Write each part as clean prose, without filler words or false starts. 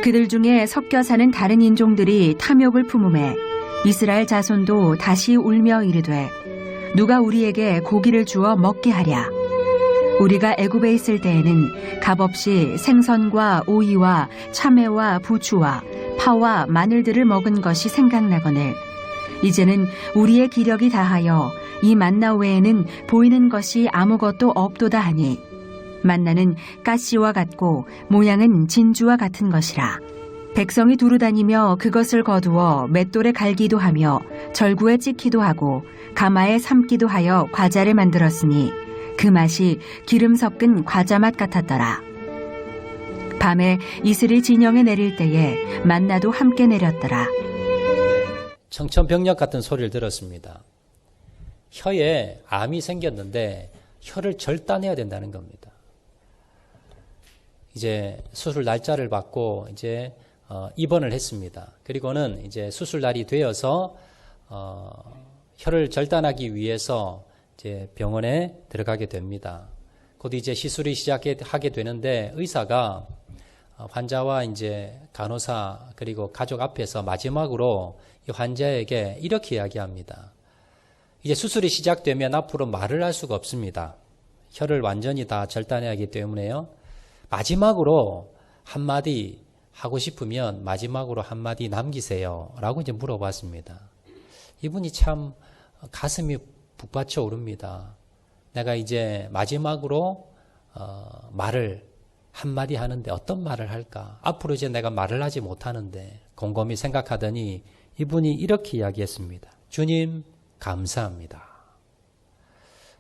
그들 중에 섞여 사는 다른 인종들이 탐욕을 품음에 이스라엘 자손도 다시 울며 이르되 누가 우리에게 고기를 주어 먹게 하랴. 우리가 애굽에 있을 때에는 값없이 생선과 오이와 참외와 부추와 파와 마늘들을 먹은 것이 생각나거늘 이제는 우리의 기력이 다하여 이 만나 외에는 보이는 것이 아무것도 없도다 하니 만나는 가시와 같고 모양은 진주와 같은 것이라. 백성이 두루다니며 그것을 거두어 맷돌에 갈기도 하며 절구에 찍기도 하고 가마에 삶기도 하여 과자를 만들었으니 그 맛이 기름 섞은 과자 맛 같았더라. 밤에 이슬이 진영에 내릴 때에 만나도 함께 내렸더라. 청천벽력 같은 소리를 들었습니다. 혀에 암이 생겼는데 혀를 절단해야 된다는 겁니다. 이제 수술 날짜를 받고 이제 입원을 했습니다. 그리고는 이제 수술 날이 되어서 혀를 절단하기 위해서 이제 병원에 들어가게 됩니다. 곧 이제 시술이 시작하게 되는데 의사가 환자와 이제 간호사 그리고 가족 앞에서 마지막으로 이 환자에게 이렇게 이야기합니다. 이제 수술이 시작되면 앞으로 말을 할 수가 없습니다. 혀를 완전히 다 절단해야 하기 때문에요. 마지막으로 한마디 하고 싶으면 마지막으로 한마디 남기세요. 라고 이제 물어봤습니다. 이분이 참 가슴이 북받쳐 오릅니다. 내가 이제 마지막으로 말을 한마디 하는데 어떤 말을 할까? 앞으로 이제 내가 말을 하지 못하는데 곰곰이 생각하더니 이분이 이렇게 이야기했습니다. 주님, 감사합니다.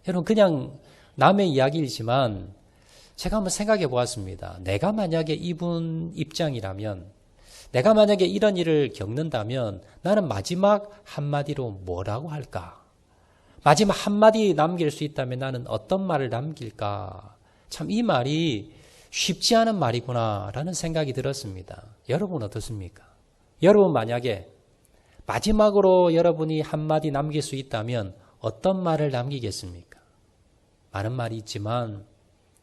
여러분, 그냥 남의 이야기이지만 제가 한번 생각해 보았습니다. 내가 만약에 이분 입장이라면, 내가 만약에 이런 일을 겪는다면 나는 마지막 한마디로 뭐라고 할까? 마지막 한마디 남길 수 있다면 나는 어떤 말을 남길까? 참 이 말이 쉽지 않은 말이구나라는 생각이 들었습니다. 여러분 어떻습니까? 여러분 만약에 마지막으로 여러분이 한마디 남길 수 있다면 어떤 말을 남기겠습니까? 많은 말이 있지만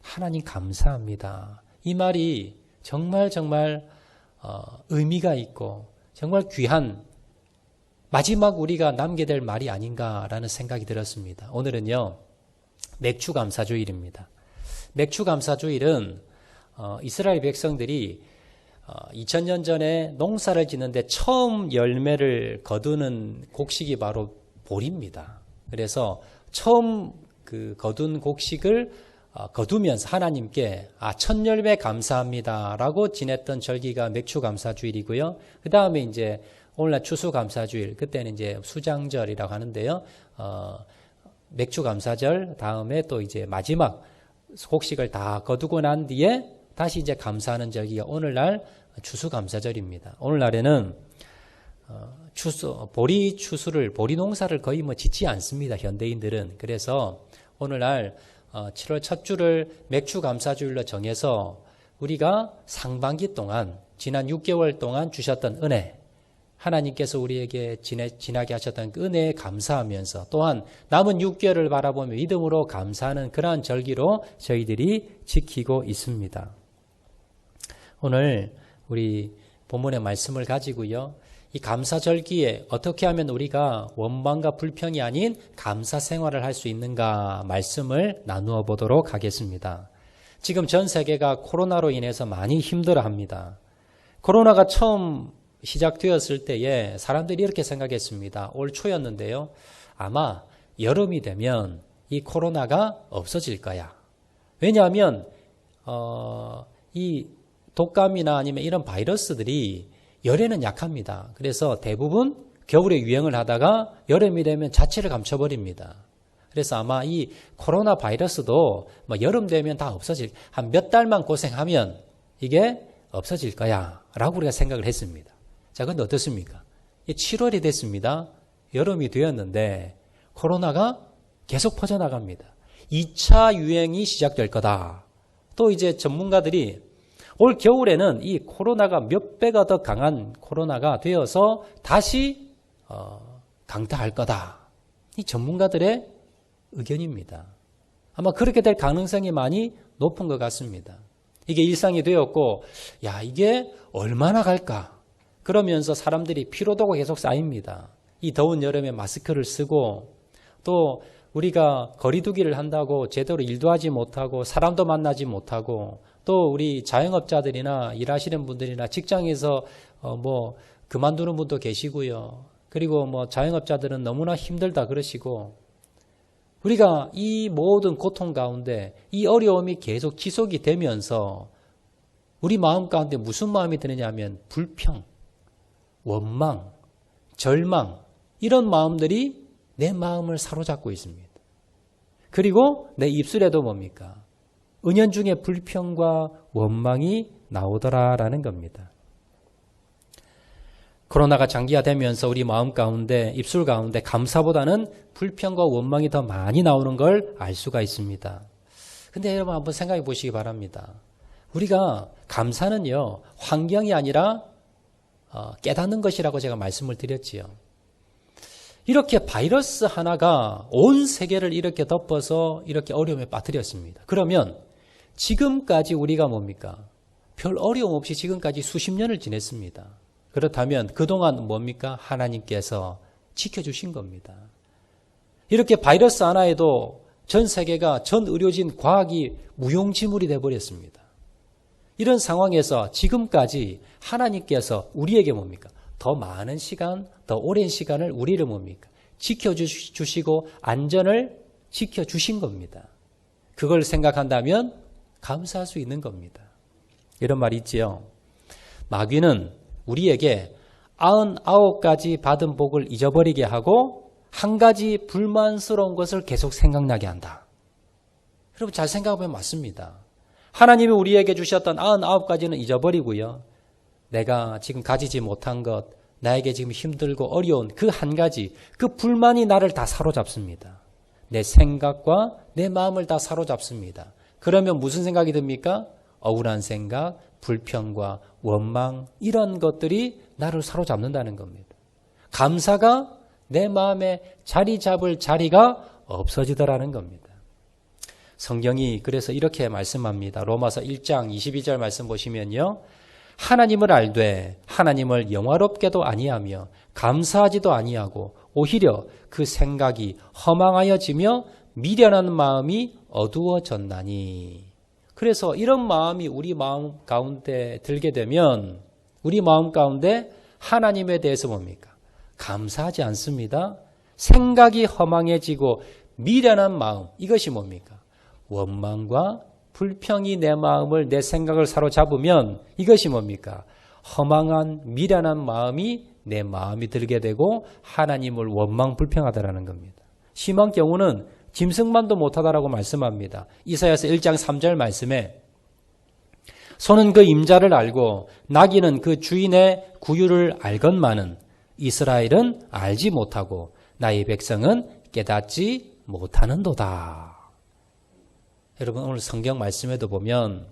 하나님 감사합니다. 이 말이 정말 의미가 있고 정말 귀한 마지막 우리가 남게 될 말이 아닌가라는 생각이 들었습니다. 오늘은요, 맥추감사주일입니다. 맥추감사주일은 이스라엘 백성들이 2000년 전에 농사를 짓는데 처음 열매를 거두는 곡식이 바로 보리입니다. 그래서 처음 그 거둔 곡식을 거두면서 하나님께 첫 열매 감사합니다라고 지냈던 절기가 맥추감사주일이고요. 그 다음에 이제 오늘날 추수감사주일, 그때는 이제 수장절이라고 하는데요. 맥추감사절 다음에 또 이제 마지막 곡식을 다 거두고 난 뒤에 다시 이제 감사하는 절기가 오늘날 추수감사절입니다. 오늘날에는 보리 농사를 거의 짓지 않습니다. 현대인들은. 그래서 오늘날 7월 첫 주를 맥추감사주일로 정해서 우리가 상반기 동안 지난 6개월 동안 주셨던 은혜, 하나님께서 우리에게 지나게 하셨던 그 은혜에 감사하면서 또한 남은 6개월을 바라보며 믿음으로 감사하는 그러한 절기로 저희들이 지키고 있습니다. 오늘 우리 본문의 말씀을 가지고요, 이 감사절기에 어떻게 하면 우리가 원망과 불평이 아닌 감사 생활을 할 수 있는가 말씀을 나누어 보도록 하겠습니다. 지금 전 세계가 코로나로 인해서 많이 힘들어합니다. 코로나가 처음 시작되었을 때에 사람들이 이렇게 생각했습니다. 올 초였는데요. 아마 여름이 되면 이 코로나가 없어질 거야. 왜냐하면 이 독감이나 아니면 이런 바이러스들이 열에는 약합니다. 그래서 대부분 겨울에 유행을 하다가 여름이 되면 자체를 감춰버립니다. 그래서 아마 이 코로나 바이러스도 여름 되면 다 한 몇 달만 고생하면 이게 없어질 거야 라고 우리가 생각을 했습니다. 자, 근데 어떻습니까? 7월이 됐습니다. 여름이 되었는데 코로나가 계속 퍼져나갑니다. 2차 유행이 시작될 거다. 또 이제 전문가들이 올 겨울에는 이 코로나가 몇 배가 더 강한 코로나가 되어서 다시 강타할 거다. 이 전문가들의 의견입니다. 아마 그렇게 될 가능성이 많이 높은 것 같습니다. 이게 일상이 되었고, 야, 이게 얼마나 갈까? 그러면서 사람들이 피로도가 계속 쌓입니다. 이 더운 여름에 마스크를 쓰고, 또 우리가 거리두기를 한다고 제대로 일도 하지 못하고 사람도 만나지 못하고, 또 우리 자영업자들이나 일하시는 분들이나 직장에서 그만두는 분도 계시고요. 그리고 자영업자들은 너무나 힘들다 그러시고, 우리가 이 모든 고통 가운데 이 어려움이 계속 지속이 되면서 우리 마음 가운데 무슨 마음이 드느냐면 불평, 원망, 절망, 이런 마음들이 내 마음을 사로잡고 있습니다. 그리고 내 입술에도 뭡니까? 은연중에 불평과 원망이 나오더라라는 겁니다. 코로나가 장기화되면서 우리 마음 가운데, 입술 가운데 감사보다는 불평과 원망이 더 많이 나오는 걸 알 수가 있습니다. 근데 여러분 한번 생각해 보시기 바랍니다. 우리가 감사는요, 환경이 아니라 깨닫는 것이라고 제가 말씀을 드렸지요. 이렇게 바이러스 하나가 온 세계를 이렇게 덮어서 이렇게 어려움에 빠뜨렸습니다. 그러면 지금까지 우리가 뭡니까? 별 어려움 없이 지금까지 수십 년을 지냈습니다. 그렇다면 그동안 뭡니까? 하나님께서 지켜주신 겁니다. 이렇게 바이러스 하나에도 전 세계가 전 의료진 과학이 무용지물이 되어버렸습니다. 이런 상황에서 지금까지 하나님께서 우리에게 뭡니까? 더 많은 시간, 더 오랜 시간을 우리를 뭡니까? 지켜주시고 안전을 지켜주신 겁니다. 그걸 생각한다면 감사할 수 있는 겁니다. 이런 말이 있지요. 마귀는 우리에게 99가지 받은 복을 잊어버리게 하고 한 가지 불만스러운 것을 계속 생각나게 한다. 여러분 잘 생각해보면 맞습니다. 하나님이 우리에게 주셨던 99가지는 잊어버리고요. 내가 지금 가지지 못한 것, 나에게 지금 힘들고 어려운 그 한 가지, 그 불만이 나를 다 사로잡습니다. 내 생각과 내 마음을 다 사로잡습니다. 그러면 무슨 생각이 듭니까? 억울한 생각, 불평과 원망, 이런 것들이 나를 사로잡는다는 겁니다. 감사가 내 마음에 자리 잡을 자리가 없어지더라는 겁니다. 성경이 그래서 이렇게 말씀합니다. 로마서 1장 22절 말씀 보시면요. 하나님을 알되 하나님을 영화롭게도 아니하며 감사하지도 아니하고 오히려 그 생각이 허망하여지며 미련한 마음이 어두워졌나니. 그래서 이런 마음이 우리 마음 가운데 들게 되면 우리 마음 가운데 하나님에 대해서 뭡니까? 감사하지 않습니다. 생각이 허망해지고 미련한 마음, 이것이 뭡니까? 원망과 불평이 내 마음을, 내 생각을 사로잡으면 이것이 뭡니까? 허망한 미련한 마음이 내 마음이 들게 되고 하나님을 원망 불평하다라는 겁니다. 심한 경우는 짐승만도 못하다라고 말씀합니다. 이사야서 1장 3절 말씀에 소는 그 임자를 알고 나귀는 그 주인의 구유를 알건만은 이스라엘은 알지 못하고 나의 백성은 깨닫지 못하는도다. 여러분 오늘 성경 말씀에도 보면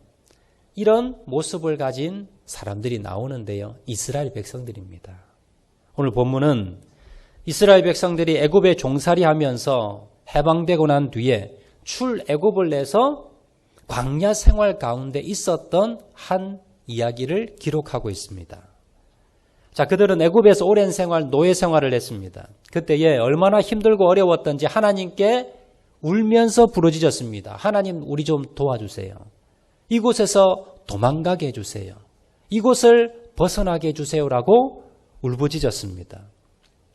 이런 모습을 가진 사람들이 나오는데요. 이스라엘 백성들입니다. 오늘 본문은 이스라엘 백성들이 애굽에 종살이하면서 해방되고 난 뒤에 출애굽을 내서 광야 생활 가운데 있었던 한 이야기를 기록하고 있습니다. 자, 그들은 애굽에서 오랜 생활, 노예 생활을 했습니다. 그때에 얼마나 힘들고 어려웠던지 하나님께 울면서 부르짖었습니다. 하나님, 우리 좀 도와주세요. 이곳에서 도망가게 해주세요. 이곳을 벗어나게 해주세요라고 울부짖었습니다.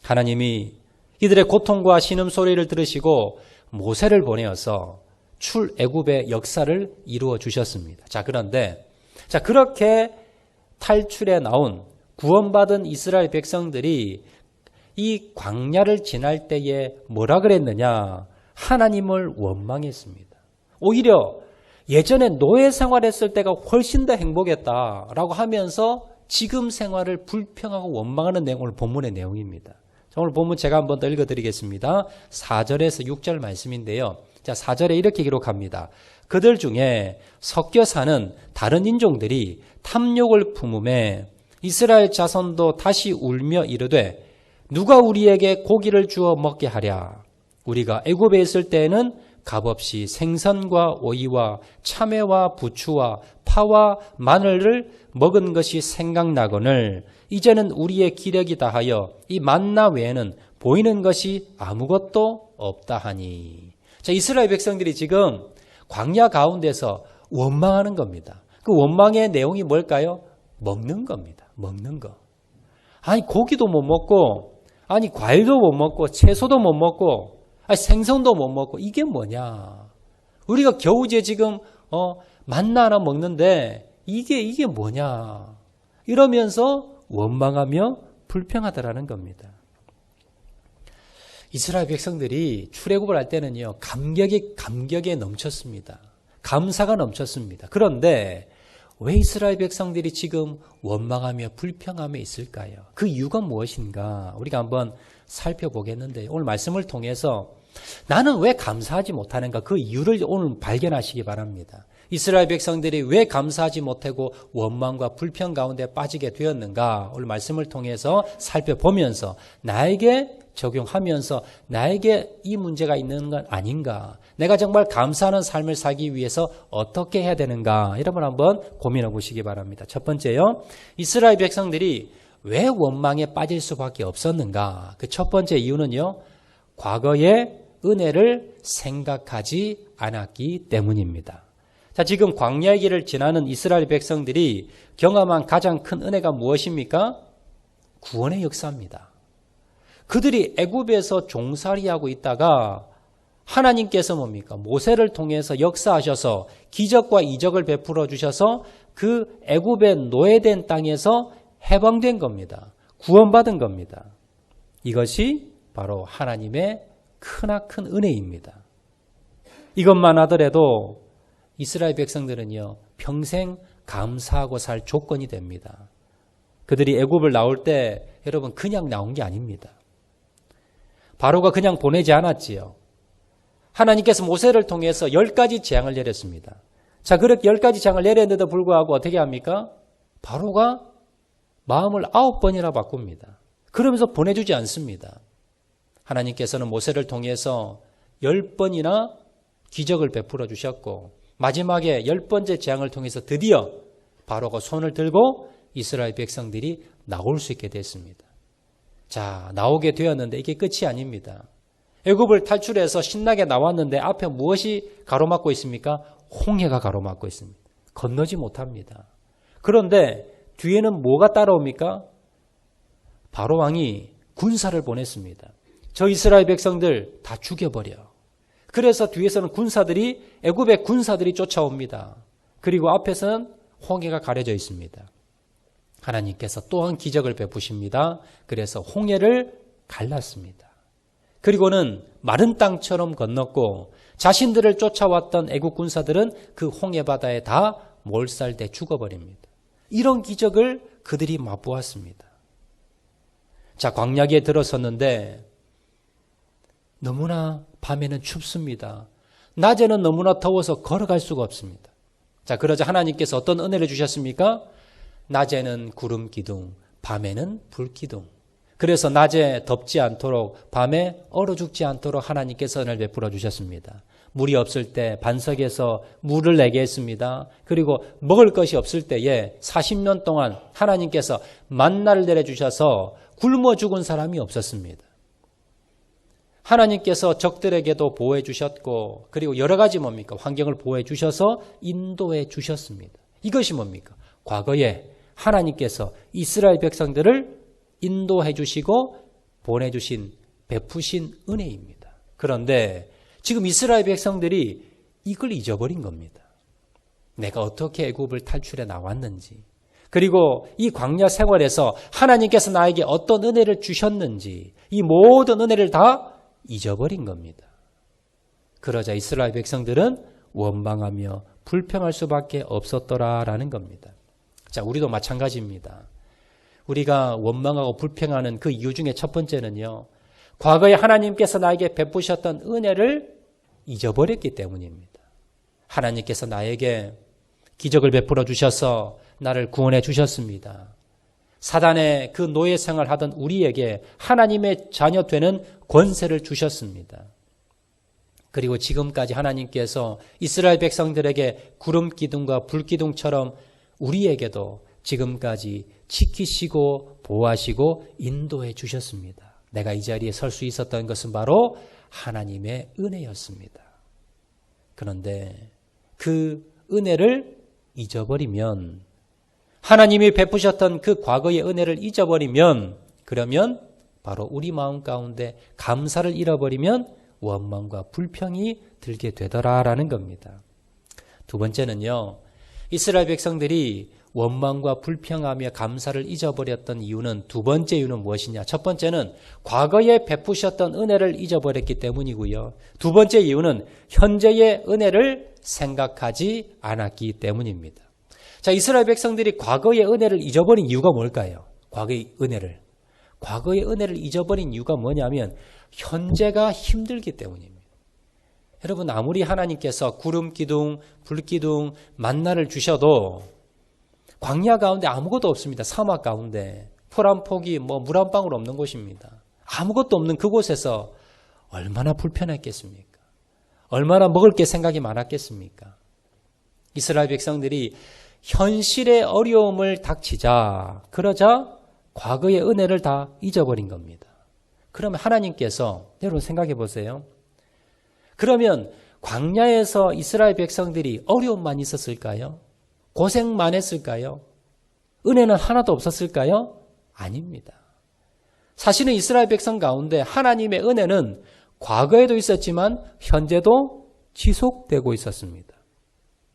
하나님이 이들의 고통과 신음소리를 들으시고 모세를 보내어서 출애굽의 역사를 이루어 주셨습니다. 자, 그런데 그렇게 탈출해 나온 구원받은 이스라엘 백성들이 이 광야를 지날 때에 뭐라 그랬느냐? 하나님을 원망했습니다. 오히려 예전에 노예 생활했을 때가 훨씬 더 행복했다라고 하면서 지금 생활을 불평하고 원망하는 내용을 본문의 내용입니다. 오늘 본문 제가 한번 더 읽어드리겠습니다. 4절에서 6절 말씀인데요. 자, 4절에 이렇게 기록합니다. 그들 중에 섞여 사는 다른 인종들이 탐욕을 품음에 이스라엘 자손도 다시 울며 이르되 누가 우리에게 고기를 주어 먹게 하랴. 우리가 애굽에 있을 때에는 값없이 생선과 오이와 참외와 부추와 파와 마늘을 먹은 것이 생각나거늘 이제는 우리의 기력이 다하여 이 만나 외에는 보이는 것이 아무것도 없다 하니. 자, 이스라엘 백성들이 지금 광야 가운데서 원망하는 겁니다. 그 원망의 내용이 뭘까요? 먹는 겁니다. 먹는 거. 아니, 고기도 못 먹고, 아니, 과일도 못 먹고, 채소도 못 먹고, 아니, 생선도 못 먹고, 이게 뭐냐? 우리가 겨우제 지금, 만나 하나 먹는데, 이게 뭐냐? 이러면서 원망하며 불평하더라는 겁니다. 이스라엘 백성들이 출애굽을 할 때는요, 감격에 넘쳤습니다. 감사가 넘쳤습니다. 그런데 왜 이스라엘 백성들이 지금 원망하며 불평하며 있을까요? 그 이유가 무엇인가? 우리가 한번 살펴보겠는데 오늘 말씀을 통해서 나는 왜 감사하지 못하는가? 그 이유를 오늘 발견하시기 바랍니다. 이스라엘 백성들이 왜 감사하지 못하고 원망과 불평 가운데 빠지게 되었는가? 오늘 말씀을 통해서 살펴보면서 나에게 적용하면서 나에게 이 문제가 있는 건 아닌가? 내가 정말 감사하는 삶을 살기 위해서 어떻게 해야 되는가? 여러분 한번 고민해 보시기 바랍니다. 첫 번째요. 이스라엘 백성들이 왜 원망에 빠질 수밖에 없었는가? 그 첫 번째 이유는요. 과거의 은혜를 생각하지 않았기 때문입니다. 자, 지금 광야의 길을 지나는 이스라엘 백성들이 경험한 가장 큰 은혜가 무엇입니까? 구원의 역사입니다. 그들이 애굽에서 종살이하고 있다가 하나님께서 뭡니까? 모세를 통해서 역사하셔서 기적과 이적을 베풀어 주셔서 그 애굽의 노예된 땅에서 해방된 겁니다. 구원받은 겁니다. 이것이 바로 하나님의 크나큰 은혜입니다. 이것만 하더라도 이스라엘 백성들은요, 평생 감사하고 살 조건이 됩니다. 그들이 애굽을 나올 때 여러분 그냥 나온 게 아닙니다. 바로가 그냥 보내지 않았지요. 하나님께서 모세를 통해서 10가지 재앙을 내렸습니다. 자, 그렇게 10가지 재앙을 내렸는데도 불구하고 어떻게 합니까? 바로가 마음을 9번이나 바꿉니다. 그러면서 보내주지 않습니다. 하나님께서는 모세를 통해서 10번이나 기적을 베풀어 주셨고 마지막에 10번째 재앙을 통해서 드디어 바로가 손을 들고 이스라엘 백성들이 나올 수 있게 됐습니다. 자, 나오게 되었는데 이게 끝이 아닙니다. 애굽을 탈출해서 신나게 나왔는데 앞에 무엇이 가로막고 있습니까? 홍해가 가로막고 있습니다. 건너지 못합니다. 그런데 뒤에는 뭐가 따라옵니까? 바로 왕이 군사를 보냈습니다. 저 이스라엘 백성들 다 죽여버려. 그래서 뒤에서는 애굽의 군사들이 쫓아옵니다. 그리고 앞에서는 홍해가 가려져 있습니다. 하나님께서 또한 기적을 베푸십니다. 그래서 홍해를 갈랐습니다. 그리고는 마른 땅처럼 건넜고 자신들을 쫓아왔던 애국 군사들은 그 홍해 바다에 다 몰살돼 죽어버립니다. 이런 기적을 그들이 맛보았습니다. 자, 광야기에 들어섰는데 너무나 밤에는 춥습니다. 낮에는 너무나 더워서 걸어갈 수가 없습니다. 자, 그러자 하나님께서 어떤 은혜를 주셨습니까? 낮에는 구름 기둥, 밤에는 불 기둥. 그래서 낮에 덥지 않도록 밤에 얼어 죽지 않도록 하나님께서 은혜를 베풀어 주셨습니다. 물이 없을 때 반석에서 물을 내게 했습니다. 그리고 먹을 것이 없을 때에 40년 동안 하나님께서 만나를 내려주셔서 굶어 죽은 사람이 없었습니다. 하나님께서 적들에게도 보호해 주셨고 그리고 여러 가지 뭡니까? 환경을 보호해 주셔서 인도해 주셨습니다. 이것이 뭡니까? 과거에 하나님께서 이스라엘 백성들을 인도해 주시고 보내주신 베푸신 은혜입니다. 그런데 지금 이스라엘 백성들이 이걸 잊어버린 겁니다. 내가 어떻게 애굽을 탈출해 나왔는지 그리고 이 광야 생활에서 하나님께서 나에게 어떤 은혜를 주셨는지 이 모든 은혜를 다 잊어버린 겁니다. 그러자 이스라엘 백성들은 원망하며 불평할 수밖에 없었더라라는 겁니다. 자, 우리도 마찬가지입니다. 우리가 원망하고 불평하는 그 이유 중에 첫 번째는요. 과거에 하나님께서 나에게 베푸셨던 은혜를 잊어버렸기 때문입니다. 하나님께서 나에게 기적을 베풀어 주셔서 나를 구원해 주셨습니다. 사단의 그 노예 생활을 하던 우리에게 하나님의 자녀 되는 권세를 주셨습니다. 그리고 지금까지 하나님께서 이스라엘 백성들에게 구름 기둥과 불 기둥처럼 우리에게도 지금까지 지키시고 보호하시고 인도해 주셨습니다. 내가 이 자리에 설 수 있었던 것은 바로 하나님의 은혜였습니다. 그런데 그 은혜를 잊어버리면, 하나님이 베푸셨던 그 과거의 은혜를 잊어버리면, 그러면 바로 우리 마음 가운데 감사를 잃어버리면 원망과 불평이 들게 되더라라는 겁니다. 두 번째는요, 이스라엘 백성들이 원망과 불평하며 감사를 잊어버렸던 이유는, 두 번째 이유는 무엇이냐? 첫 번째는 과거에 베푸셨던 은혜를 잊어버렸기 때문이고요. 두 번째 이유는 현재의 은혜를 생각하지 않았기 때문입니다. 자, 이스라엘 백성들이 과거의 은혜를 잊어버린 이유가 뭘까요? 과거의 은혜를 잊어버린 이유가 뭐냐면 현재가 힘들기 때문입니다. 여러분, 아무리 하나님께서 구름 기둥, 불 기둥, 만나를 주셔도 광야 가운데 아무것도 없습니다. 사막 가운데 풀 한 폭이 물 한 방울 없는 곳입니다. 아무것도 없는 그곳에서 얼마나 불편했겠습니까? 얼마나 먹을 게 생각이 많았겠습니까? 이스라엘 백성들이 현실의 어려움을 닥치자, 그러자 과거의 은혜를 다 잊어버린 겁니다. 그러면 하나님께서, 여러분 생각해 보세요. 그러면 광야에서 이스라엘 백성들이 어려움만 있었을까요? 고생만 했을까요? 은혜는 하나도 없었을까요? 아닙니다. 사실은 이스라엘 백성 가운데 하나님의 은혜는 과거에도 있었지만 현재도 지속되고 있었습니다.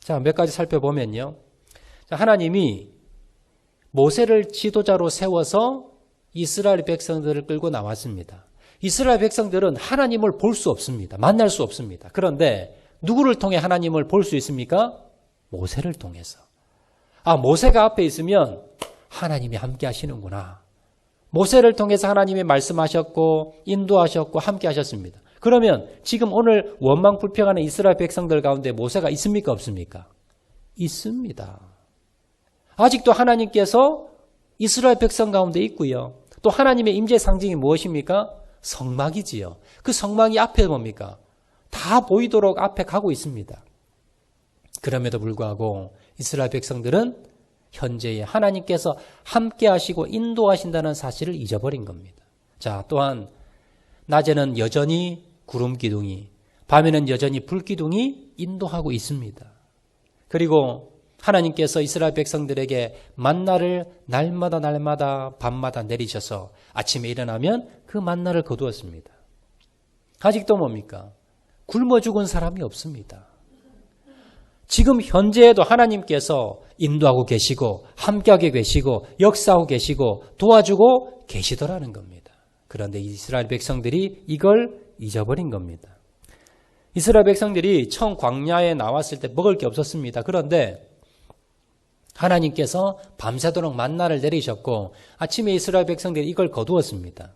자, 몇 가지 살펴보면요. 자, 하나님이 모세를 지도자로 세워서 이스라엘 백성들을 끌고 나왔습니다. 이스라엘 백성들은 하나님을 볼 수 없습니다. 만날 수 없습니다. 그런데 누구를 통해 하나님을 볼 수 있습니까? 모세를 통해서. 아, 모세가 앞에 있으면 하나님이 함께 하시는구나. 모세를 통해서 하나님이 말씀하셨고 인도하셨고 함께 하셨습니다. 그러면 지금 오늘 원망 불평하는 이스라엘 백성들 가운데 모세가 있습니까? 없습니까? 있습니다. 아직도 하나님께서 이스라엘 백성 가운데 있고요. 또 하나님의 임재 상징이 무엇입니까? 성막이지요. 그 성막이 앞에 뭡니까? 다 보이도록 앞에 가고 있습니다. 그럼에도 불구하고 이스라엘 백성들은 현재에 하나님께서 함께 하시고 인도하신다는 사실을 잊어버린 겁니다. 자, 또한 낮에는 여전히 구름 기둥이, 밤에는 여전히 불 기둥이 인도하고 있습니다. 그리고 하나님께서 이스라엘 백성들에게 만나를 날마다 밤마다 내리셔서 아침에 일어나면 그 만나를 거두었습니다. 아직도 뭡니까? 굶어 죽은 사람이 없습니다. 지금 현재에도 하나님께서 인도하고 계시고 함께하게 계시고 역사하고 계시고 도와주고 계시더라는 겁니다. 그런데 이스라엘 백성들이 이걸 잊어버린 겁니다. 이스라엘 백성들이 처음 광야에 나왔을 때 먹을 게 없었습니다. 그런데 하나님께서 밤새도록 만나를 내리셨고 아침에 이스라엘 백성들이 이걸 거두었습니다.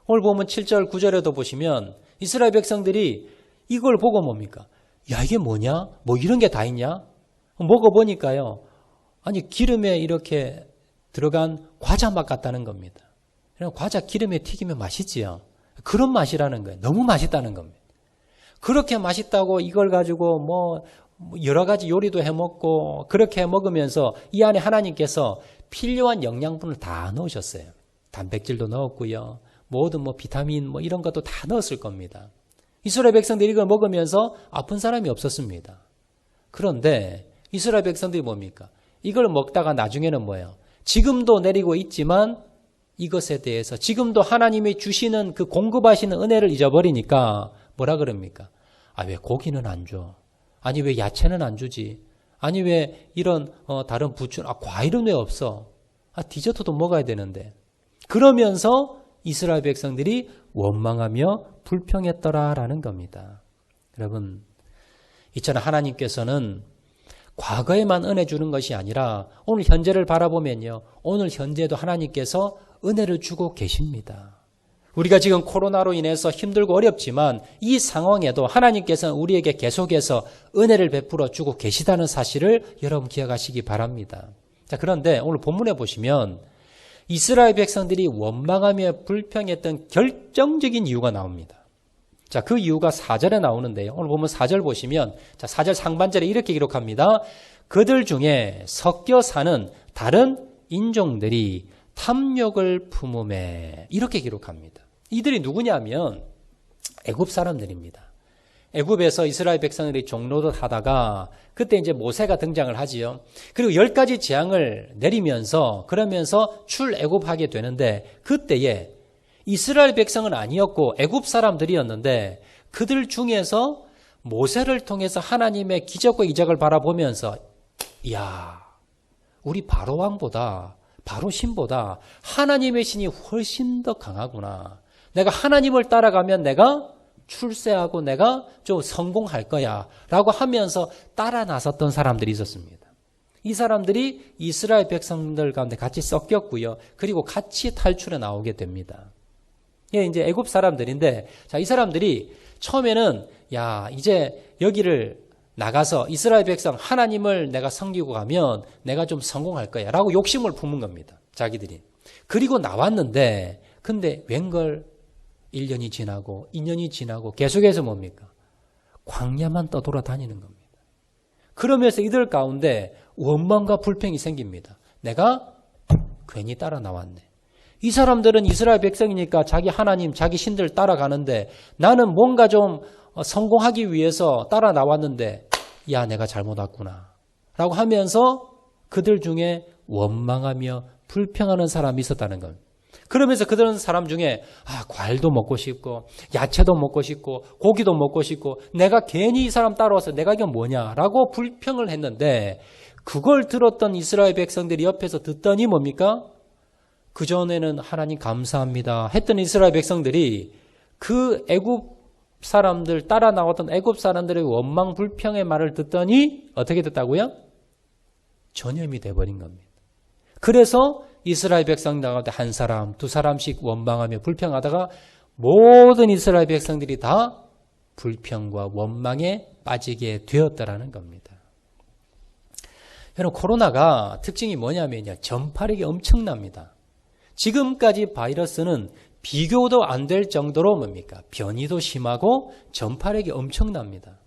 오늘 보면 7절 9절에도 보시면 이스라엘 백성들이 이걸 보고 뭡니까? 야, 이게 뭐냐? 뭐 이런 게 다 있냐? 먹어보니까요. 아니, 기름에 이렇게 들어간 과자 맛 같다는 겁니다. 과자 기름에 튀기면 맛있지요. 그런 맛이라는 거예요. 너무 맛있다는 겁니다. 그렇게 맛있다고 이걸 가지고 뭐 여러 가지 요리도 해먹고 그렇게 먹으면서 이 안에 하나님께서 필요한 영양분을 다 넣으셨어요. 단백질도 넣었고요. 모든 비타민 이런 것도 다 넣었을 겁니다. 이스라엘 백성들이 이걸 먹으면서 아픈 사람이 없었습니다. 그런데 이스라엘 백성들이 뭡니까? 이걸 먹다가 나중에는 뭐예요? 지금도 내리고 있지만 이것에 대해서 지금도 하나님이 주시는 그 공급하시는 은혜를 잊어버리니까 뭐라 그럽니까? 아, 왜 고기는 안 줘? 아니, 왜 야채는 안 주지? 아니, 왜 이런 다른 부추, 과일은 왜 없어? 디저트도 먹어야 되는데. 그러면서 이스라엘 백성들이 원망하며 불평했더라라는 겁니다. 여러분, 이처럼 하나님께서는 과거에만 은혜 주는 것이 아니라 오늘 현재를 바라보면요. 오늘 현재도 하나님께서 은혜를 주고 계십니다. 우리가 지금 코로나로 인해서 힘들고 어렵지만 이 상황에도 하나님께서는 우리에게 계속해서 은혜를 베풀어 주고 계시다는 사실을 여러분 기억하시기 바랍니다. 자, 그런데 오늘 본문에 보시면 이스라엘 백성들이 원망하며 불평했던 결정적인 이유가 나옵니다. 자, 그 이유가 4절에 나오는데요. 오늘 보면 4절 보시면, 자, 4절 상반절에 이렇게 기록합니다. 그들 중에 섞여 사는 다른 인종들이 탐욕을 품음에, 이렇게 기록합니다. 이들이 누구냐면 애굽 사람들입니다. 애굽에서 이스라엘 백성들이 종노릇 하다가 그때 이제 모세가 등장을 하지요. 그리고 10가지 재앙을 내리면서 그러면서 출애굽하게 되는데 그때에 이스라엘 백성은 아니었고 애굽 사람들이었는데 그들 중에서 모세를 통해서 하나님의 기적과 이적을 바라보면서 이야, 우리 바로 왕보다 바로 신보다 하나님의 신이 훨씬 더 강하구나. 내가 하나님을 따라가면 내가 출세하고 내가 좀 성공할 거야 라고 하면서 따라 나섰던 사람들이 있었습니다. 이 사람들이 이스라엘 백성들 가운데 같이 섞였고요. 그리고 같이 탈출해 나오게 됩니다. 예, 이제 애굽 사람들인데, 자, 이 사람들이 처음에는 야, 이제 여기를 나가서 이스라엘 백성 하나님을 내가 섬기고 가면 내가 좀 성공할 거야 라고 욕심을 품은 겁니다. 자기들이. 그리고 나왔는데 근데 웬걸 1년이 지나고 2년이 지나고 계속해서 뭡니까? 광야만 떠돌아다니는 겁니다. 그러면서 이들 가운데 원망과 불평이 생깁니다. 내가 괜히 따라 나왔네. 이 사람들은 이스라엘 백성이니까 자기 하나님, 자기 신들 따라가는데 나는 뭔가 좀 성공하기 위해서 따라 나왔는데 야, 내가 잘못 왔구나 라고 하면서 그들 중에 원망하며 불평하는 사람이 있었다는 겁니다. 그러면서 그런 사람 중에 과일도 먹고 싶고 야채도 먹고 싶고 고기도 먹고 싶고 내가 괜히 이 사람 따라와서 내가 이게 뭐냐라고 불평을 했는데 그걸 들었던 이스라엘 백성들이 옆에서 듣더니 뭡니까? 그전에는 하나님 감사합니다 했던 이스라엘 백성들이 그 애굽 사람들 따라 나왔던 애굽 사람들의 원망 불평의 말을 듣더니 어떻게 됐다고요? 전염이 돼버린 겁니다. 그래서 이스라엘 백성 가운데 한 사람, 두 사람씩 원망하며 불평하다가 모든 이스라엘 백성들이 다 불평과 원망에 빠지게 되었다라는 겁니다. 여러분, 코로나가 특징이 뭐냐면요. 전파력이 엄청납니다. 지금까지 바이러스는 비교도 안 될 정도로 뭡니까? 변이도 심하고 전파력이 엄청납니다.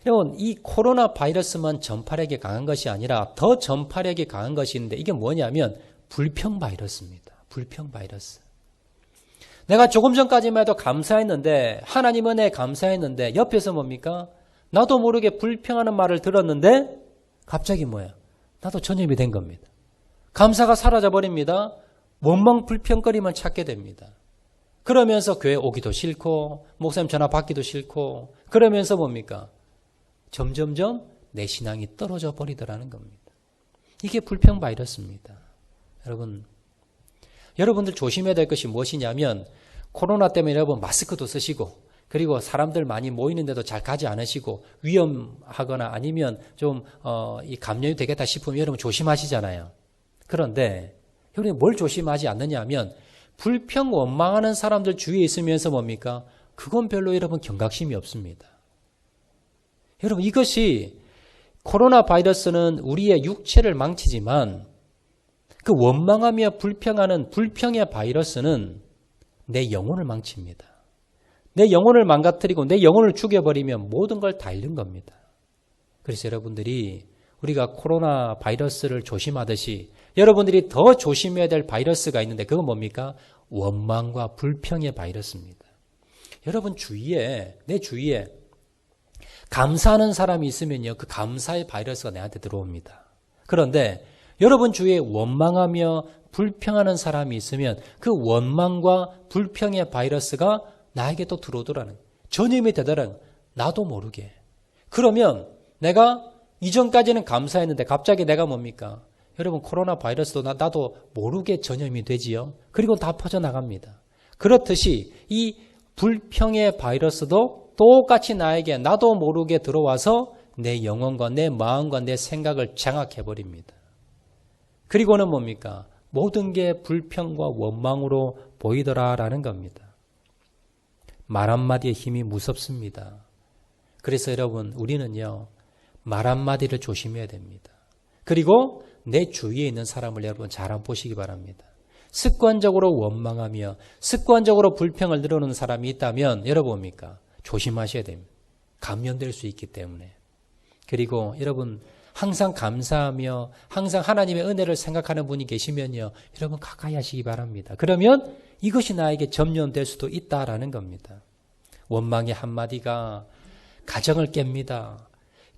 여러분, 이 코로나 바이러스만 전파력이 강한 것이 아니라 더 전파력이 강한 것이 있는데 이게 뭐냐면 불평 바이러스입니다. 불평 바이러스. 내가 조금 전까지만 해도 감사했는데 하나님 은혜에 감사했는데 옆에서 뭡니까? 나도 모르게 불평하는 말을 들었는데 갑자기 뭐야? 나도 전염이 된 겁니다. 감사가 사라져 버립니다. 원망 불평거리만 찾게 됩니다. 그러면서 교회 오기도 싫고 목사님 전화 받기도 싫고 그러면서 뭡니까? 점점점 내 신앙이 떨어져 버리더라는 겁니다. 이게 불평 바이러스입니다. 여러분들 조심해야 될 것이 무엇이냐면 코로나 때문에 여러분 마스크도 쓰시고 그리고 사람들 많이 모이는데도 잘 가지 않으시고 위험하거나 아니면 좀 이 감염이 되겠다 싶으면 여러분 조심하시잖아요. 그런데 여러분이 뭘 조심하지 않느냐 하면 불평 원망하는 사람들 주위에 있으면서 뭡니까? 그건 별로 여러분 경각심이 없습니다. 여러분 이것이 코로나 바이러스는 우리의 육체를 망치지만 그 원망하며 불평하는 불평의 바이러스는 내 영혼을 망칩니다. 내 영혼을 망가뜨리고 내 영혼을 죽여버리면 모든 걸 다 잃는 겁니다. 그래서 여러분들이 우리가 코로나 바이러스를 조심하듯이 여러분들이 더 조심해야 될 바이러스가 있는데 그건 뭡니까? 원망과 불평의 바이러스입니다. 여러분 주위에 내 주위에 감사하는 사람이 있으면요. 그 감사의 바이러스가 내한테 들어옵니다. 그런데 여러분 주위에 원망하며 불평하는 사람이 있으면 그 원망과 불평의 바이러스가 나에게 또 들어오더라는 전염이 되더라는 나도 모르게. 그러면 내가 이전까지는 감사했는데 갑자기 내가 뭡니까? 여러분 코로나 바이러스도 나도 모르게 전염이 되지요. 그리고 다 퍼져나갑니다. 그렇듯이 이 불평의 바이러스도 똑같이 나에게 나도 모르게 들어와서 내 영혼과 내 마음과 내 생각을 장악해버립니다. 그리고는 뭡니까? 모든 게 불평과 원망으로 보이더라라는 겁니다. 말 한마디의 힘이 무섭습니다. 그래서 여러분 우리는요. 말 한마디를 조심해야 됩니다. 그리고 내 주위에 있는 사람을 여러분 잘 한번 보시기 바랍니다. 습관적으로 원망하며 습관적으로 불평을 늘어놓는 사람이 있다면 여러분 뭡니까? 조심하셔야 됩니다. 감염될 수 있기 때문에. 그리고 여러분 항상 감사하며 항상 하나님의 은혜를 생각하는 분이 계시면요. 여러분 가까이 하시기 바랍니다. 그러면 이것이 나에게 점령될 수도 있다라는 겁니다. 원망의 한마디가 가정을 깹니다.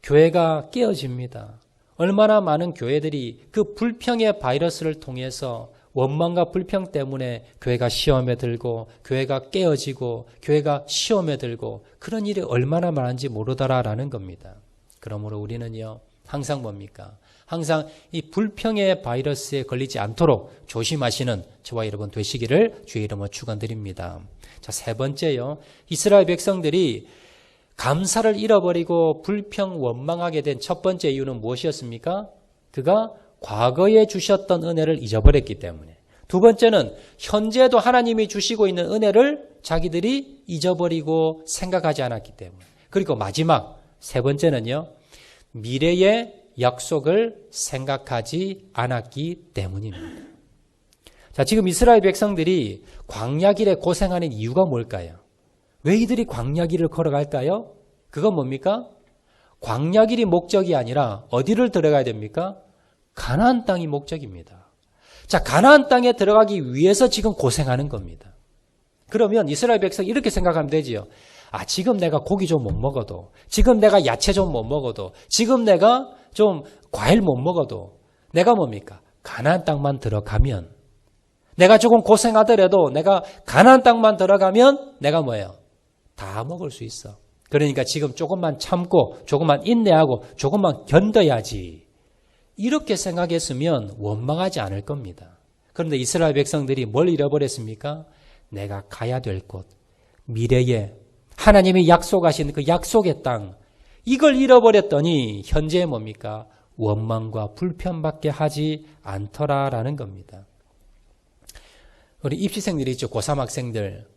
교회가 깨어집니다. 얼마나 많은 교회들이 그 불평의 바이러스를 통해서 원망과 불평 때문에 교회가 시험에 들고 교회가 깨어지고 교회가 시험에 들고 그런 일이 얼마나 많은지 모르더라라는 겁니다. 그러므로 우리는요. 항상 뭡니까? 항상 이 불평의 바이러스에 걸리지 않도록 조심하시는 저와 여러분 되시기를 주의 이름으로 축원드립니다. 자, 세 번째요. 이스라엘 백성들이 감사를 잃어버리고 불평 원망하게 된 첫 번째 이유는 무엇이었습니까? 그가 과거에 주셨던 은혜를 잊어버렸기 때문에. 두 번째는 현재도 하나님이 주시고 있는 은혜를 자기들이 잊어버리고 생각하지 않았기 때문에. 그리고 마지막 세 번째는요. 미래의 약속을 생각하지 않았기 때문입니다. 자, 지금 이스라엘 백성들이 광야길에 고생하는 이유가 뭘까요? 왜 이들이 광야길을 걸어갈까요? 그건 뭡니까? 광야길이 목적이 아니라 어디를 들어가야 됩니까? 가나안 땅이 목적입니다. 자, 가나안 땅에 들어가기 위해서 지금 고생하는 겁니다. 그러면 이스라엘 백성이 이렇게 생각하면 되지요. 아, 지금 내가 고기 좀 못 먹어도, 지금 내가 야채 좀 못 먹어도, 지금 내가 좀 과일 못 먹어도 내가 뭡니까? 가나안 땅만 들어가면 내가 조금 고생하더라도 내가 가나안 땅만 들어가면 내가 뭐예요? 다 먹을 수 있어. 그러니까 지금 조금만 참고 조금만 인내하고 조금만 견뎌야지. 이렇게 생각했으면 원망하지 않을 겁니다. 그런데 이스라엘 백성들이 뭘 잃어버렸습니까? 내가 가야 될 곳, 미래에 하나님이 약속하신 그 약속의 땅, 이걸 잃어버렸더니 현재 뭡니까? 원망과 불편밖에 하지 않더라라는 겁니다. 우리 입시생들이 있죠. 고3 학생들.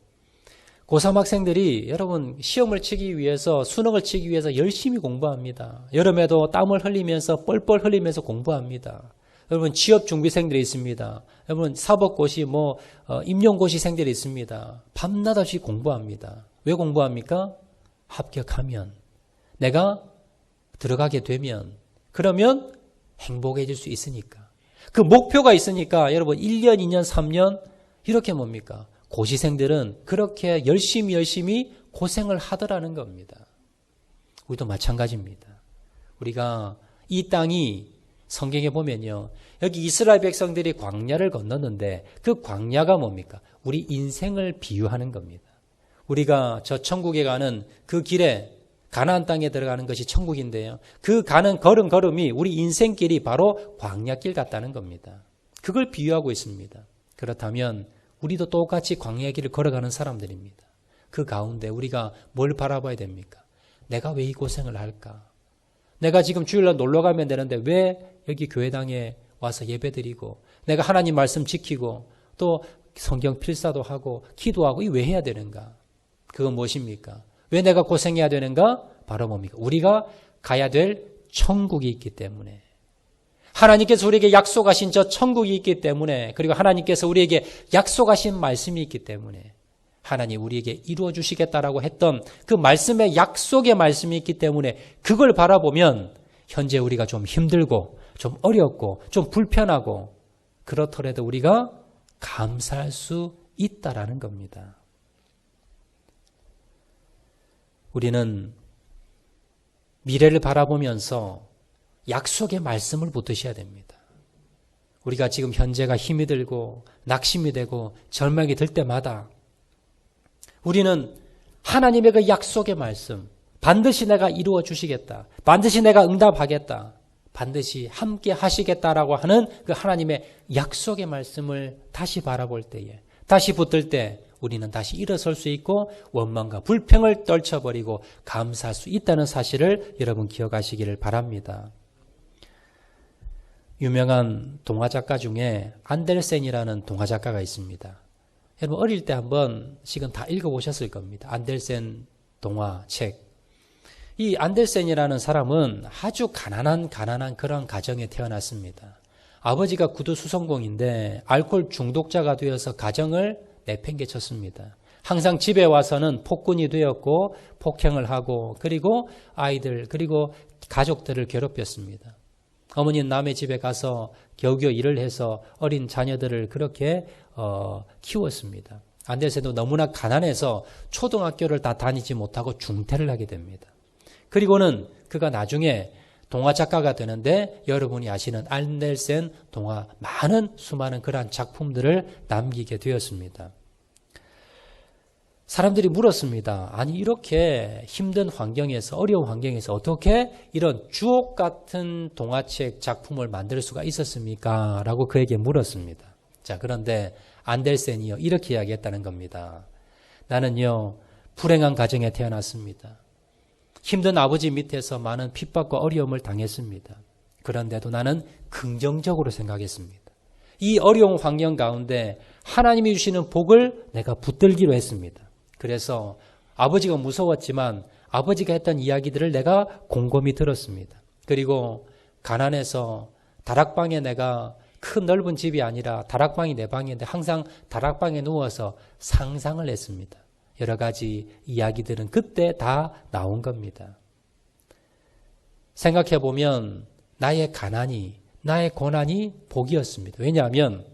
고3 학생들이 여러분 시험을 치기 위해서 수능을 치기 위해서 열심히 공부합니다. 여름에도 땀을 흘리면서 뻘뻘 흘리면서 공부합니다. 여러분 취업준비생들이 있습니다. 여러분 사법고시 임용고시생들이 있습니다. 밤낮 없이 공부합니다. 왜 공부합니까? 합격하면 내가 들어가게 되면 그러면 행복해질 수 있으니까. 그 목표가 있으니까 여러분 1년, 2년, 3년 이렇게 뭡니까? 고시생들은 그렇게 열심히 고생을 하더라는 겁니다. 우리도 마찬가지입니다. 우리가 이 땅이 성경에 보면요. 여기 이스라엘 백성들이 광야를 건넜는데 그 광야가 뭡니까? 우리 인생을 비유하는 겁니다. 우리가 저 천국에 가는 그 길에 가나안 땅에 들어가는 것이 천국인데요. 그 가는 걸음걸음이 우리 인생길이 바로 광야길 같다는 겁니다. 그걸 비유하고 있습니다. 그렇다면 우리도 똑같이 광야의 길을 걸어가는 사람들입니다. 그 가운데 우리가 뭘 바라봐야 됩니까? 내가 왜 이 고생을 할까? 내가 지금 주일날 놀러 가면 되는데 왜 여기 교회당에 와서 예배드리고 내가 하나님 말씀 지키고 또 성경 필사도 하고 기도하고 이 왜 해야 되는가? 그건 무엇입니까? 왜 내가 고생해야 되는가? 바로 뭡니까? 우리가 가야 될 천국이 있기 때문에. 하나님께서 우리에게 약속하신 저 천국이 있기 때문에 그리고 하나님께서 우리에게 약속하신 말씀이 있기 때문에 하나님 우리에게 이루어 주시겠다라고 했던 그 말씀의 약속의 말씀이 있기 때문에 그걸 바라보면 현재 우리가 좀 힘들고 좀 어렵고 좀 불편하고 그렇더라도 우리가 감사할 수 있다라는 겁니다. 우리는 미래를 바라보면서 약속의 말씀을 붙드셔야 됩니다. 우리가 지금 현재가 힘이 들고 낙심이 되고 절망이 들 때마다 우리는 하나님의 그 약속의 말씀, 반드시 내가 이루어 주시겠다. 반드시 내가 응답하겠다. 반드시 함께 하시겠다라고 하는 그 하나님의 약속의 말씀을 다시 바라볼 때에, 다시 붙들 때 우리는 다시 일어설 수 있고 원망과 불평을 떨쳐버리고 감사할 수 있다는 사실을 여러분 기억하시기를 바랍니다. 유명한 동화작가 중에 안델센이라는 동화작가가 있습니다. 여러분 어릴 때 한 번씩은 다 읽어보셨을 겁니다. 안델센 동화책. 이 안델센이라는 사람은 아주 가난한 그런 가정에 태어났습니다. 아버지가 구두 수성공인데 알코올 중독자가 되어서 가정을 내팽개쳤습니다. 항상 집에 와서는 폭군이 되었고 폭행을 하고 그리고 아이들 그리고 가족들을 괴롭혔습니다. 어머니는 남의 집에 가서 겨우겨우 일을 해서 어린 자녀들을 그렇게 키웠습니다. 안데센도 너무나 가난해서 초등학교를 다 다니지 못하고 중퇴를 하게 됩니다. 그리고는 그가 나중에 동화 작가가 되는데 여러분이 아시는 안델센 동화 많은 수많은 그러한 작품들을 남기게 되었습니다. 사람들이 물었습니다. 아니 이렇게 힘든 환경에서 어려운 환경에서 어떻게 이런 주옥 같은 동화책 작품을 만들 수가 있었습니까? 라고 그에게 물었습니다. 자, 그런데 안델센이요 이렇게 이야기했다는 겁니다. 나는요 불행한 가정에 태어났습니다. 힘든 아버지 밑에서 많은 핍박과 어려움을 당했습니다. 그런데도 나는 긍정적으로 생각했습니다. 이 어려운 환경 가운데 하나님이 주시는 복을 내가 붙들기로 했습니다. 그래서 아버지가 무서웠지만 아버지가 했던 이야기들을 내가 곰곰이 들었습니다. 그리고 가난해서 다락방에 내가 큰 넓은 집이 아니라 다락방이 내 방인데 항상 다락방에 누워서 상상을 했습니다. 여러 가지 이야기들은 그때 다 나온 겁니다. 생각해 보면 나의 가난이, 나의 고난이 복이었습니다. 왜냐하면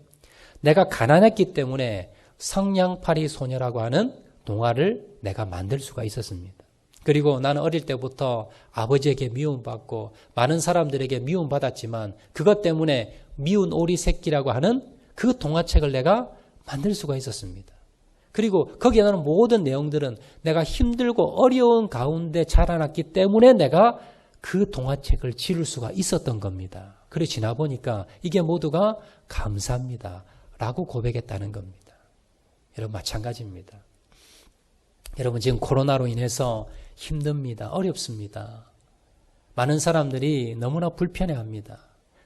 내가 가난했기 때문에 성냥팔이 소녀라고 하는 동화를 내가 만들 수가 있었습니다. 그리고 나는 어릴 때부터 아버지에게 미움받고 많은 사람들에게 미움받았지만 그것 때문에 미운 오리 새끼라고 하는 그 동화책을 내가 만들 수가 있었습니다. 그리고 거기에 나오는 모든 내용들은 내가 힘들고 어려운 가운데 자라났기 때문에 내가 그 동화책을 지을 수가 있었던 겁니다. 그래 지나보니까 이게 모두가 감사합니다. 라고 고백했다는 겁니다. 여러분 마찬가지입니다. 여러분 지금 코로나로 인해서 힘듭니다. 어렵습니다. 많은 사람들이 너무나 불편해합니다.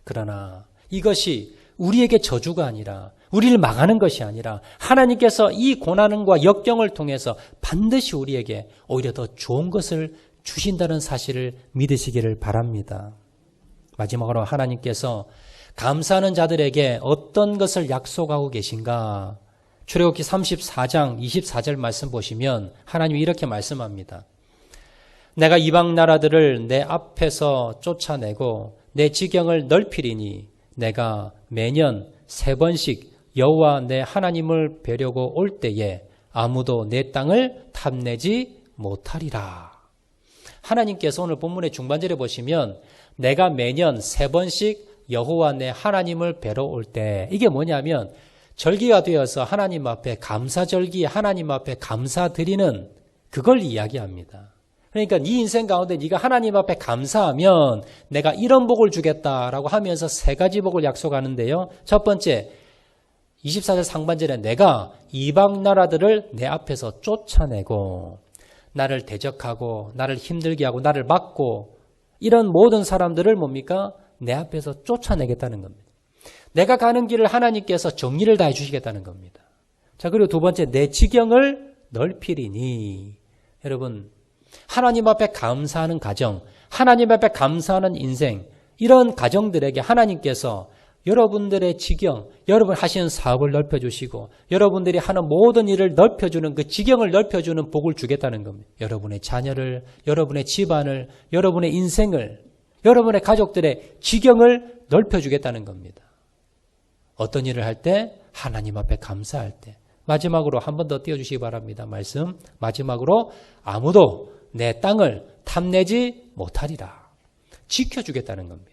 그러나 이것이 우리에게 저주가 아니라 우리를 망하는 것이 아니라 하나님께서 이 고난과 역경을 통해서 반드시 우리에게 오히려 더 좋은 것을 주신다는 사실을 믿으시기를 바랍니다. 마지막으로 하나님께서 감사하는 자들에게 어떤 것을 약속하고 계신가? 출애굽기 34장 24절 말씀 보시면 하나님이 이렇게 말씀합니다. 내가 이방 나라들을 내 앞에서 쫓아내고 내 지경을 넓히리니 내가 매년 3번씩 여호와 내 하나님을 뵈려고 올 때에 아무도 내 땅을 탐내지 못하리라. 하나님께서 오늘 본문의 중반절에 보시면 내가 매년 3번씩 여호와 내 하나님을 뵈러 올 때 이게 뭐냐면 절기가 되어서 하나님 앞에 감사절기 하나님 앞에 감사드리는 그걸 이야기합니다. 그러니까 네 인생 가운데 네가 하나님 앞에 감사하면 내가 이런 복을 주겠다라고 하면서 3가지 복을 약속하는데요. 첫 번째 24절 상반절에 내가 이방 나라들을 내 앞에서 쫓아내고 나를 대적하고 나를 힘들게 하고 나를 막고 이런 모든 사람들을 뭡니까? 내 앞에서 쫓아내겠다는 겁니다. 내가 가는 길을 하나님께서 정리를 다 해주시겠다는 겁니다. 자, 그리고 두 번째 내 지경을 넓히리니 여러분 하나님 앞에 감사하는 가정, 하나님 앞에 감사하는 인생 이런 가정들에게 하나님께서 여러분들의 지경, 여러분 하시는 사업을 넓혀주시고 여러분들이 하는 모든 일을 넓혀주는 그 지경을 넓혀주는 복을 주겠다는 겁니다. 여러분의 자녀를, 여러분의 집안을, 여러분의 인생을, 여러분의 가족들의 지경을 넓혀주겠다는 겁니다. 어떤 일을 할 때? 하나님 앞에 감사할 때. 마지막으로 한 번 더 띄워주시기 바랍니다. 말씀 마지막으로 아무도 내 땅을 탐내지 못하리라. 지켜주겠다는 겁니다.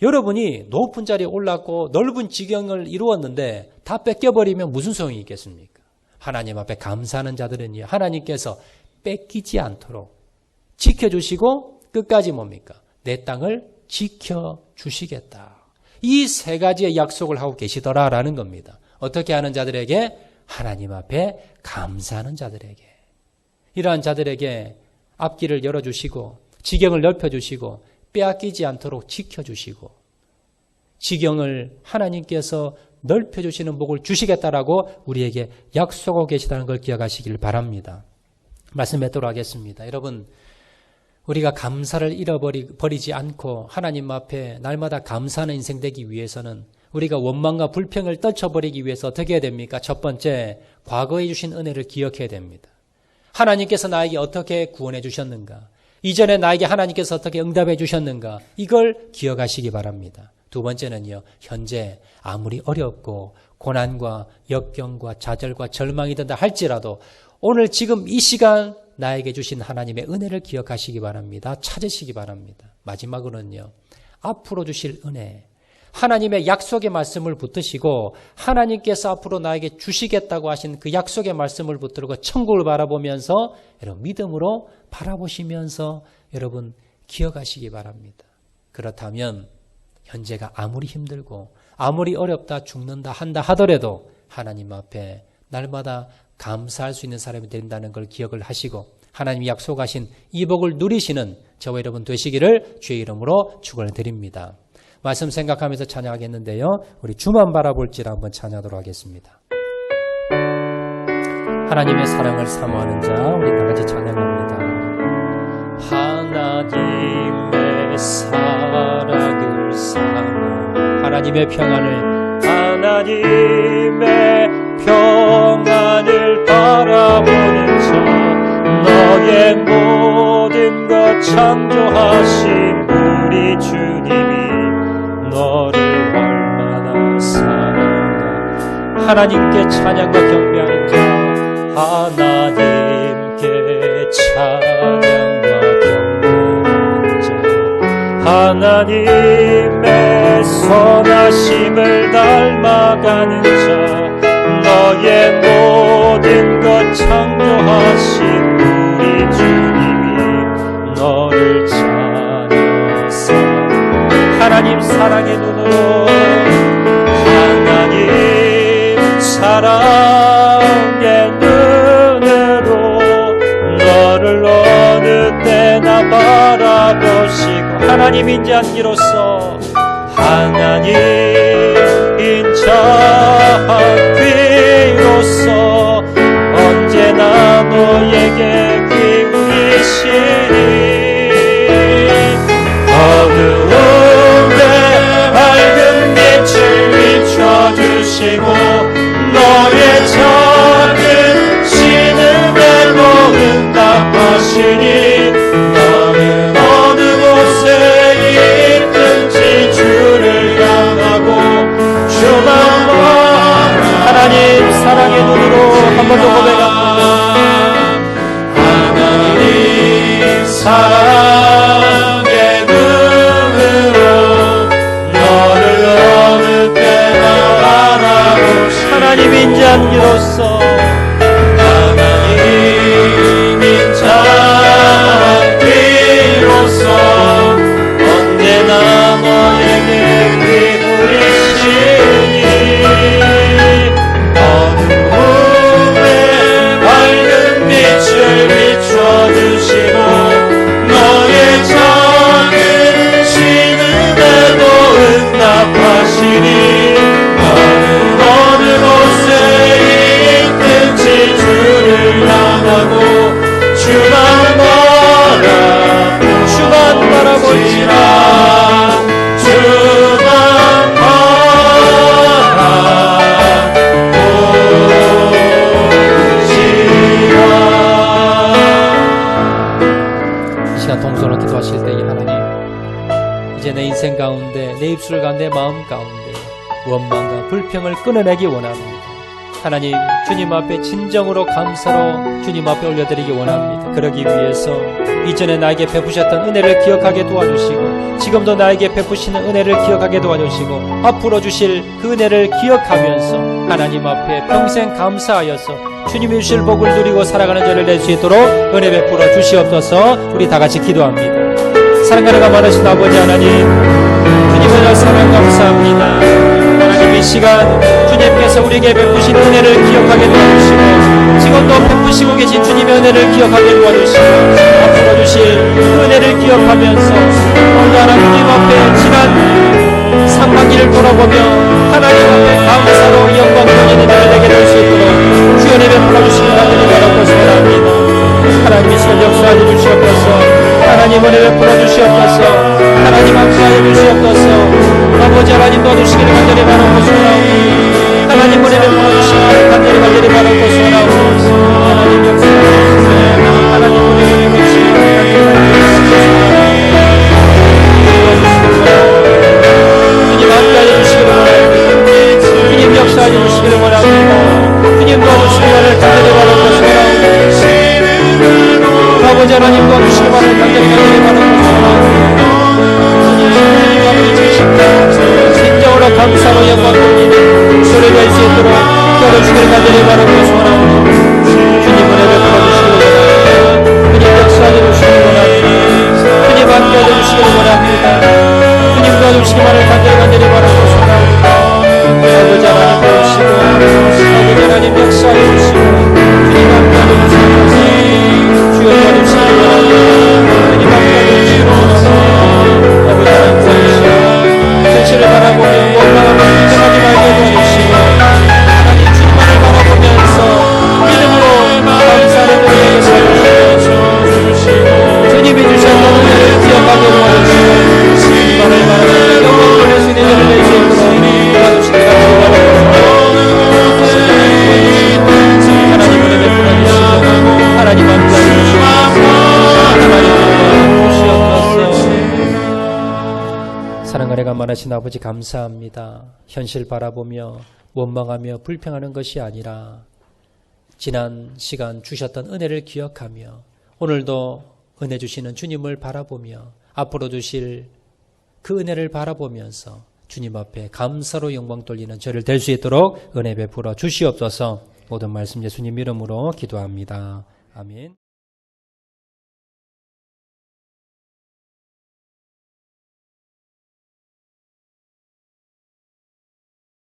여러분이 높은 자리에 올랐고 넓은 지경을 이루었는데 다 뺏겨버리면 무슨 소용이 있겠습니까? 하나님 앞에 감사하는 자들은요. 하나님께서 뺏기지 않도록 지켜주시고 끝까지 뭡니까? 내 땅을 지켜주시겠다. 이 3가지의 약속을 하고 계시더라라는 겁니다. 어떻게 하는 자들에게? 하나님 앞에 감사하는 자들에게. 이러한 자들에게 앞길을 열어주시고 지경을 넓혀주시고 빼앗기지 않도록 지켜주시고 지경을 하나님께서 넓혀주시는 복을 주시겠다라고 우리에게 약속하고 계시다는 걸 기억하시길 바랍니다. 말씀 맺도록 하겠습니다. 여러분 우리가 감사를 잃어버리지 않고 하나님 앞에 날마다 감사하는 인생 되기 위해서는 우리가 원망과 불평을 떨쳐버리기 위해서 어떻게 해야 됩니까? 첫 번째, 과거에 주신 은혜를 기억해야 됩니다. 하나님께서 나에게 어떻게 구원해 주셨는가? 이전에 나에게 하나님께서 어떻게 응답해 주셨는가? 이걸 기억하시기 바랍니다. 두 번째는요, 현재 아무리 어렵고 고난과 역경과 좌절과 절망이 든다 할지라도 오늘 지금 이 시간 나에게 주신 하나님의 은혜를 기억하시기 바랍니다. 찾으시기 바랍니다. 마지막으로는요, 앞으로 주실 은혜, 하나님의 약속의 말씀을 붙드시고 하나님께서 앞으로 나에게 주시겠다고 하신 그 약속의 말씀을 붙들고 천국을 바라보면서 여러분 믿음으로 바라보시면서 여러분 기억하시기 바랍니다. 그렇다면 현재가 아무리 힘들고 아무리 어렵다 죽는다 한다 하더라도 하나님 앞에 날마다 감사할 수 있는 사람이 된다는 걸 기억을 하시고 하나님이 약속하신 이 복을 누리시는 저와 여러분 되시기를 주의 이름으로 축원드립니다. 말씀 생각하면서 찬양하겠는데요. 우리 주만 바라볼지라 한번 찬양하도록 하겠습니다. 하나님의 사랑을 사모하는 자, 우리 다 같이 찬양합니다. 하나님의 사랑을 사모, 하나님의 평안을 바라보는 자, 너의 모든 것 창조하신 우리 주님이 너를 얼마나 사랑하는가. 하나님께 찬양과 경배하는 자, 하나님께 찬양과 경배하는 자, 하나님의 선하심을 닮아가는 자, 너의 모든 것 창조하신 우리 주님이 너를 찬양하사. 하나님 사랑의 눈으로, 하나님 사랑의 눈으로 너를 어느 때나 바라보시고 하나님 인자한기로서 하나님 인자한 귀로서 언제나 너에게 기울이시니 어두움에 밝은 빛을 비춰주시고 너의 작은 신음에 모은 답하시니 너는 어느 곳에 있든지 주를 향하고 주만 바라. 하나님 사랑의 눈으로 한 번 더 고백합니다. 하나님 사랑의 눈으로 너를 어느 때나 바라보시. 하나님 인자함으로써 하나님 인자함으로써 언제나 너에게 기울이시니 어두움에 밝은 빛을 비춰주시고 너의 작은 신음에 모은 답하시니 너는 어느 곳에 있든지 주를 향하고 주만 바라볼지라. 주만 바라볼지라. 이 시간 동서로 기도하실 때 하나님, 이제 내 인생 가운데 내 입술 가운데 마음 가운데 원망과 불평을 끊어내기 원합니다. 하나님 주님 앞에 진정으로 감사로 주님 앞에 올려드리기 원합니다. 그러기 위해서 이전에 나에게 베푸셨던 은혜를 기억하게 도와주시고 지금도 나에게 베푸시는 은혜를 기억하게 도와주시고 앞으로 주실 그 은혜를 기억하면서 하나님 앞에 평생 감사하여서 주님이 주실 복을 누리고 살아가는 저를 낼 수 있도록 은혜 베풀어 주시옵소서. 우리 다 같이 기도합니다. 사랑하는 많으신 아버지 하나님, 주님을 사랑 감사합니다. 하나님 이 시간 주님께서 우리에게 베푸신 은혜를 기억하게 도와주시고 지금도 베푸시고 계신 주님의 은혜를 기억하게 도와주시고 앞으로 주실 은혜를 기억하면서 오늘 하나님 앞에 지난 상반기를 돌아보며 하나님 앞에 감사로 영광 돌리는 은혜를 내게 될 수 있도록 주의 은혜 베풀어 주시기 바라니 어렵고 소원합니다. 하나님 이 시간 역사하여 주시옵소서. 하나님 은혜 베풀어 주시옵소서. 하나님 감사하여 주시옵소서. 아버지 하나님 도와주시기를 간절히 바라고 소원하오니 하나님 은혜 베풀어 주시기를 간절히 바라고 소원하오니 하나님 역사하옵소서. 하나님 은혜 베풀어 주시기를 간절히 주님 함께하여 주시기를 원합니다. 주님 역사하여 주시기를 원합니다. 주님 도와주시기를 간절히 바라고 소원하오니 아버지 하나님 도와주시기를 간절히 바라고 소원하오니 주님 앞에 주시고 진정으로 감사와 영광 돌리는 소리가 수 있도록 도와주시기를 간절히 바라고 소원하오니 주님 은혜 베풀어 주시기를 원합니다. 주님 역사하여 주시기를 원합니다. 주님 함께하여 주시기를 원합니다. 주님 도와주시기만을 간절히 바라고 소원하옵니다. 아버지 하나님 도우시고 아버지 하나님 역사하여 주시고 주님 함께하여 주시옵소서. 주여 도와주시기를 원합니다. 주님 함께하여 주시기를 원합니다. 아버지 하나님 도와주시고 현실을 바라보며 원망하며 인정하지 말게 도와주시고 하나님 주님만을 바라보면서 믿음으로 감사하는 우리에게 도와주시고 주님이 주셨던 은혜를 기억하게 도와주시고 주님만을 바라보며 영광을 낼 수 있는 은혜를 낼 수 있도록 도와주시기를 하나님 은혜 베풀어 주시고 하나님 함께하여 주시옵소서. 하나님 주시옵소서. 사랑과 내가 많으신 아버지 감사합니다. 현실 바라보며 원망하며 불평하는 것이 아니라 지난 시간 주셨던 은혜를 기억하며 오늘도 은혜 주시는 주님을 바라보며 앞으로 주실 그 은혜를 바라보면서 주님 앞에 감사로 영광 돌리는 저를 될 수 있도록 은혜 베풀어 주시옵소서. 모든 말씀 예수님 이름으로 기도합니다. 아멘.